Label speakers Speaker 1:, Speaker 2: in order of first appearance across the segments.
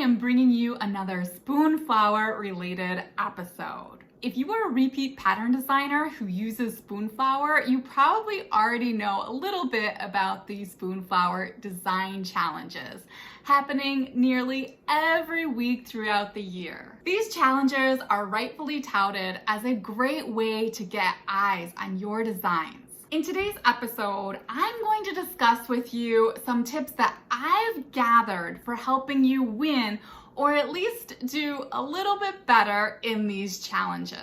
Speaker 1: am bringing you another Spoonflower related episode. If you are a repeat pattern designer who uses Spoonflower, you probably already know a little bit about the Spoonflower Design Challenges happening nearly every week throughout the year. These challenges are rightfully touted as a great way to get eyes on your designs. In today's episode, I'm going to discuss with you some tips that I've gathered for helping you win or at least do a little bit better in these challenges.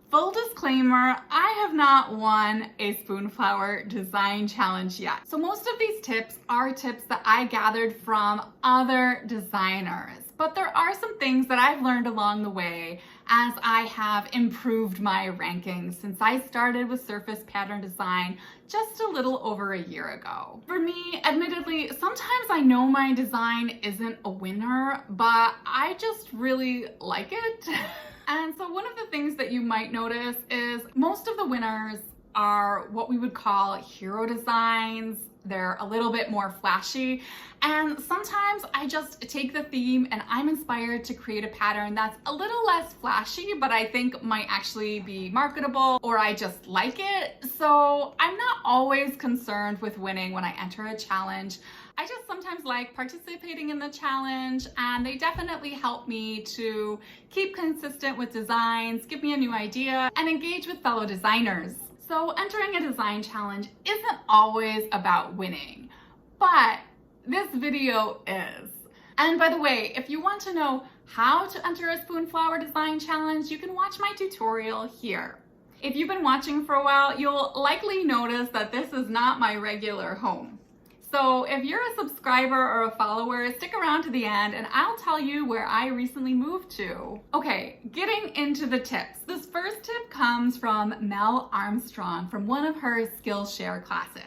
Speaker 1: Full disclaimer, I have not won a Spoonflower Design Challenge yet. So most of these tips are tips that I gathered from other designers. But there are some things that I've learned along the way as I have improved my rankings since I started with surface pattern design just a little over a year ago. For me, admittedly, sometimes I know my design isn't a winner, but I just really like it. And so one of the things that you might notice is most of the winners are what we would call hero designs. They're a little bit more flashy. And sometimes I just take the theme and I'm inspired to create a pattern that's a little less flashy, but I think might actually be marketable, or I just like it. So I'm not always concerned with winning when I enter a challenge. I just sometimes like participating in the challenge, and they definitely help me to keep consistent with designs, give me a new idea, and engage with fellow designers. So entering a design challenge isn't always about winning, but this video is. And by the way, if you want to know how to enter a Spoonflower Design Challenge, you can watch my tutorial here. If you've been watching for a while, you'll likely notice that this is not my regular home. So if you're a subscriber or a follower, stick around to the end and I'll tell you where I recently moved to. Okay, getting into the tips. This first tip comes from Mel Armstrong from one of her Skillshare classes.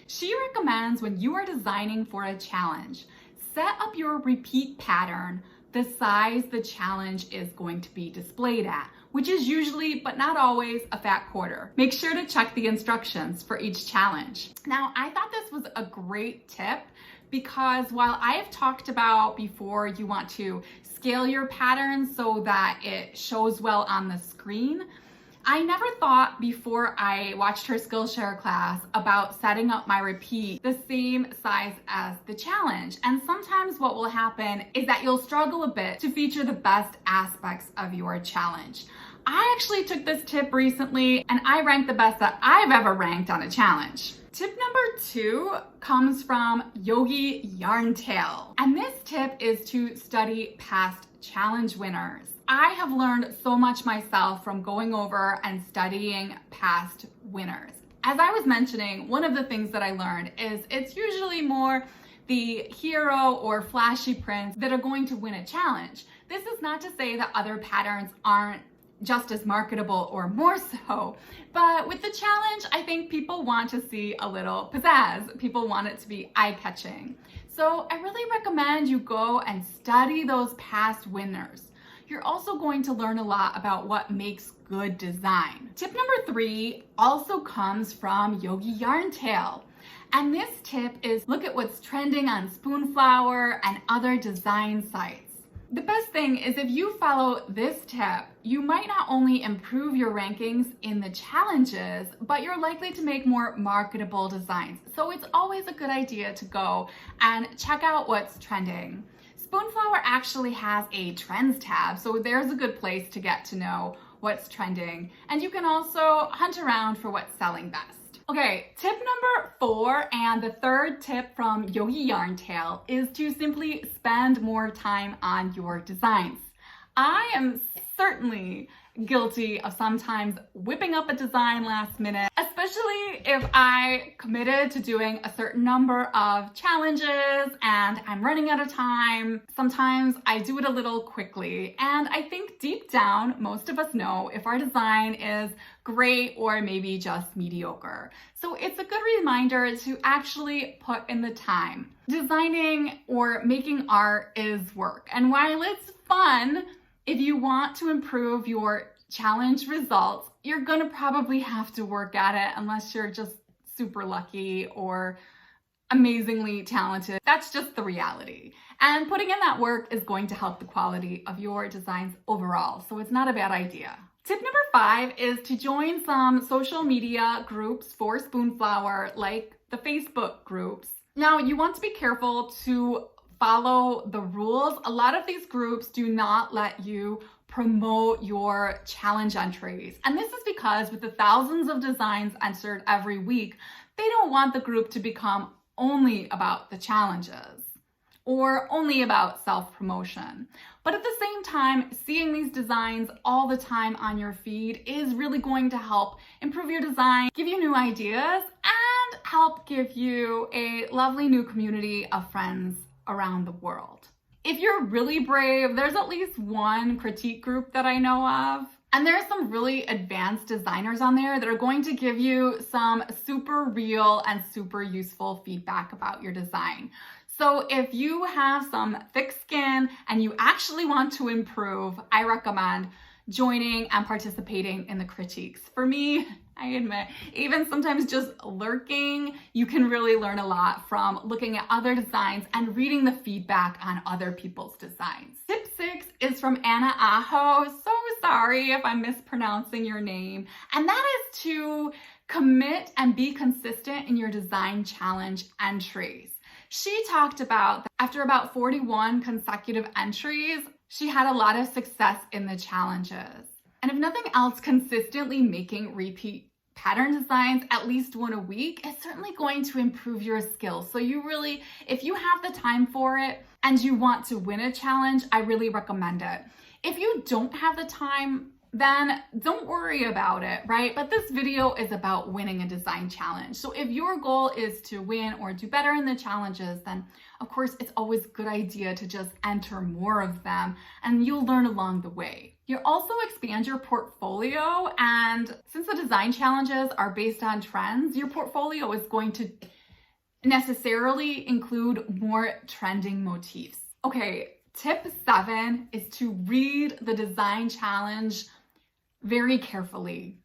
Speaker 1: She recommends when you are designing for a challenge, set up your repeat pattern the size the challenge is going to be displayed at, which is usually, but not always, a fat quarter. Make sure to check the instructions for each challenge. Now, I thought this was a great tip because while I have talked about before you want to scale your pattern so that it shows well on the screen, I never thought before I watched her Skillshare class about setting up my repeat the same size as the challenge. And sometimes what will happen is that you'll struggle a bit to feature the best aspects of your challenge. I actually took this tip recently and I ranked the best that I've ever ranked on a challenge. Tip number 2 comes from Yogi Yarntail. And this tip is to study past challenge winners. I have learned so much myself from going over and studying past winners. As I was mentioning, one of the things that I learned is it's usually more the hero or flashy prints that are going to win a challenge. This is not to say that other patterns aren't just as marketable or more so, but with the challenge, I think people want to see a little pizzazz. People want it to be eye-catching. So I really recommend you go and study those past winners. You're also going to learn a lot about what makes good design. Tip number 3 also comes from Yogi Yarntail. And this tip is look at what's trending on Spoonflower and other design sites. The best thing is if you follow this tip, you might not only improve your rankings in the challenges, but you're likely to make more marketable designs. So it's always a good idea to go and check out what's trending. Spoonflower actually has a trends tab, so there's a good place to get to know what's trending. And you can also hunt around for what's selling best. Okay, tip number 4 and the third tip from Yogi Yarntail is to simply spend more time on your designs. I am certainly guilty of sometimes whipping up a design last minute, especially if I committed to doing a certain number of challenges and I'm running out of time. Sometimes I do it a little quickly, and I think deep down, most of us know if our design is great or maybe just mediocre. So it's a good reminder to actually put in the time. Designing or making art is work, and while it's fun, if you want to improve your challenge results, you're gonna probably have to work at it unless you're just super lucky or amazingly talented. That's just the reality. And putting in that work is going to help the quality of your designs overall. So it's not a bad idea. Tip number 5 is to join some social media groups for Spoonflower, like the Facebook groups. Now, you want to be careful to follow the rules. A lot of these groups do not let you promote your challenge entries. And this is because with the thousands of designs entered every week, they don't want the group to become only about the challenges or only about self-promotion. But at the same time, seeing these designs all the time on your feed is really going to help improve your design, give you new ideas, and help give you a lovely new community of friends around the world. If you're really brave, there's at least one critique group that I know of. And there are some really advanced designers on there that are going to give you some super real and super useful feedback about your design. So if you have some thick skin and you actually want to improve, I recommend joining and participating in the critiques. For me, I admit, even sometimes just lurking, you can really learn a lot from looking at other designs and reading the feedback on other people's designs. Tip 6 is from Anna Aho. So sorry if I'm mispronouncing your name. And that is to commit and be consistent in your design challenge entries. She talked about that after about 41 consecutive entries, she had a lot of success in the challenges. And if nothing else, consistently making repeat pattern designs at least one a week is certainly going to improve your skills. So you really, if you have the time for it and you want to win a challenge, I really recommend it. If you don't have the time, then don't worry about it, right? But this video is about winning a design challenge. So if your goal is to win or do better in the challenges, then of course it's always a good idea to just enter more of them and you'll learn along the way. You'll also expand your portfolio, and since the design challenges are based on trends, your portfolio is going to necessarily include more trending motifs. Okay, tip 7 is to read the design challenge very carefully.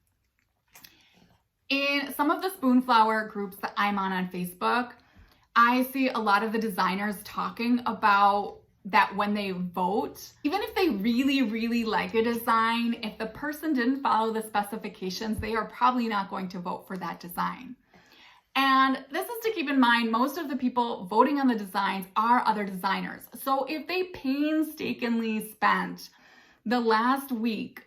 Speaker 1: In some of the Spoonflower groups that I'm on Facebook, I see a lot of the designers talking about that when they vote, even if they really, really like a design, if the person didn't follow the specifications, they are probably not going to vote for that design. And this is to keep in mind, most of the people voting on the designs are other designers. So if they painstakingly spent the last week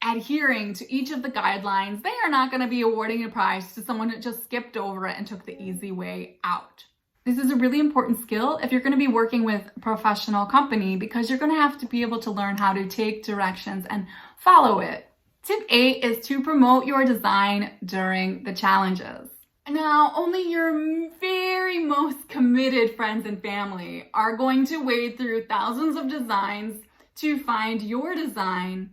Speaker 1: adhering to each of the guidelines, they are not going to be awarding a prize to someone who just skipped over it and took the easy way out. This is a really important skill if you're going to be working with a professional company, because you're going to have to be able to learn how to take directions and follow it. Tip 8 is to promote your design during the challenges. Now, only your very most committed friends and family are going to wade through thousands of designs to find your design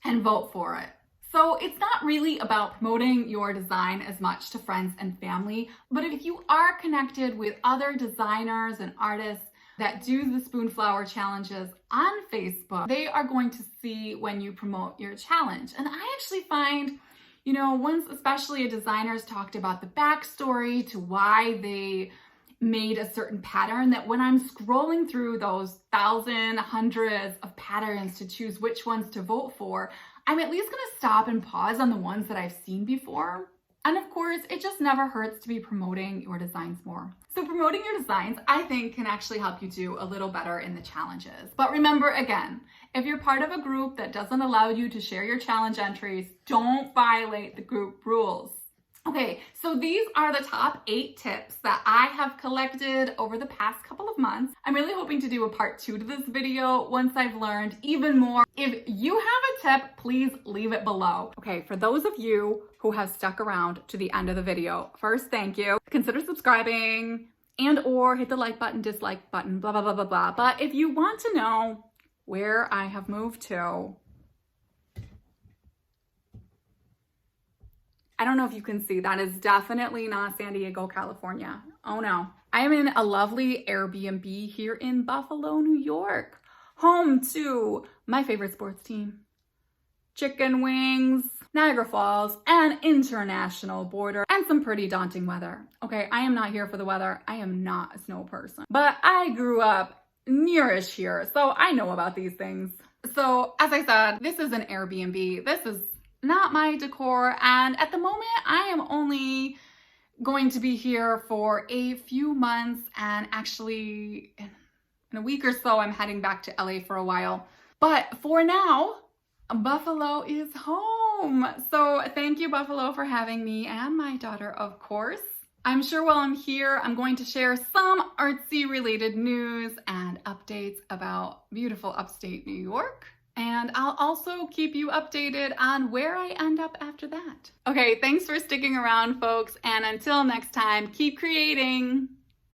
Speaker 1: and vote for it. So it's not really about promoting your design as much to friends and family, but if you are connected with other designers and artists that do the Spoonflower challenges on Facebook, they are going to see when you promote your challenge. And I actually find, once especially a designer's talked about the backstory to why they made a certain pattern, that when I'm scrolling through those hundreds of patterns to choose which ones to vote for, I'm at least going to stop and pause on the ones that I've seen before. And of course, it just never hurts to be promoting your designs more. So promoting your designs, I think, can actually help you do a little better in the challenges. But remember, again, if you're part of a group that doesn't allow you to share your challenge entries, don't violate the group rules. Okay, so these are the top 8 tips that I have collected over the past couple of months. I'm really hoping to do a part 2 to this video once I've learned even more. If you have a tip, please leave it below. Okay, for those of you who have stuck around to the end of the video, first, thank you. Consider subscribing and/or hit the like button, dislike button, blah, blah, blah, blah, blah. But if you want to know where I have moved to, I don't know if you can see, that is definitely not San Diego, California. Oh no. I am in a lovely Airbnb here in Buffalo, New York, home to my favorite sports team, chicken wings, Niagara Falls, and international border, and some pretty daunting weather. Okay, I am not here for the weather. I am not a snow person, but I grew up nearish here, so I know about these things. So as I said, this is an Airbnb. This is not my decor, and at the moment I am only going to be here for a few months, and actually in a week or so I'm heading back to LA for a while. But for now, Buffalo is home. So thank you, Buffalo, for having me and my daughter, of course. I'm sure while I'm here, I'm going to share some artsy related news and updates about beautiful upstate New York. And I'll also keep you updated on where I end up after that. Okay, thanks for sticking around, folks. And until next time, keep creating.